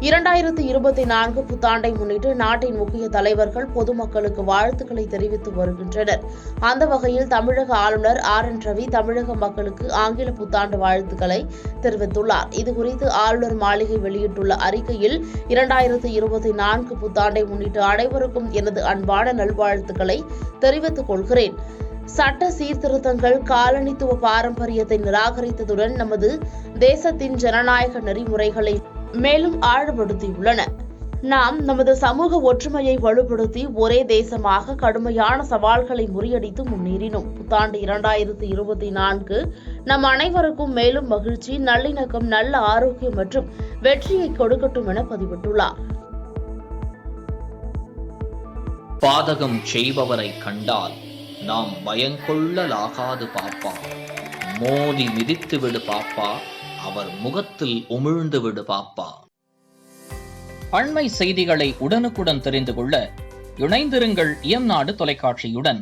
2024 புத்தாண்டை முன்னிட்டு நாட்டின் முக்கிய தலைவர்கள் பொதுமக்களுக்கு வாழ்த்துக்களை தெரிவித்து வருகின்றனர். அந்த வகையில் தமிழக ஆளுநர் RN ரவி தமிழக மக்களுக்கு ஆங்கில புத்தாண்டு வாழ்த்துக்களை தெரிவித்துள்ளார். இதுகுறித்து ஆளுநர் மாளிகை வெளியிட்டுள்ள அறிக்கையில் 2024 புத்தாண்டை முன்னிட்டு அனைவருக்கும் எனது அன்பான நல்வாழ்த்துக்களை தெரிவித்துக் கொள்கிறேன். சட்ட சீர்திருத்தங்கள் காலனித்துவ பாரம்பரியத்தை நிராகரித்ததுடன் நமது தேசத்தின் ஜனநாயக நெறிமுறைகளை மேலும் ஆழப்படுத்தியுள்ளன. நாம் நமது சமூக ஒற்றுமையை வலுப்படுத்தி ஒரே தேசமாக கடுமையான சவால்களை முறியடித்து முன்னேறினோம். புத்தாண்டு 2024 நம் அனைவருக்கும் மேலும் மகிழ்ச்சி, நல்லிணக்கம், நல்ல ஆரோக்கியம் மற்றும் வெற்றியை கொடுக்கட்டும் என பதிவிட்டுள்ளார். பாதகம் செய்பவரை கண்டால் நாம் பயங்கொள்ளலாகாது பாப்பா, மோதி மிதித்து விடு பாப்பா, அவர் முகத்தில் உமிழ்ந்து விடு பாப்பா. அண்மை செய்திகளை உடனுக்குடன் தெரிந்து கொள்ள இணைந்திருங்கள் இயம்நாடு தொலைக்காட்சியுடன்.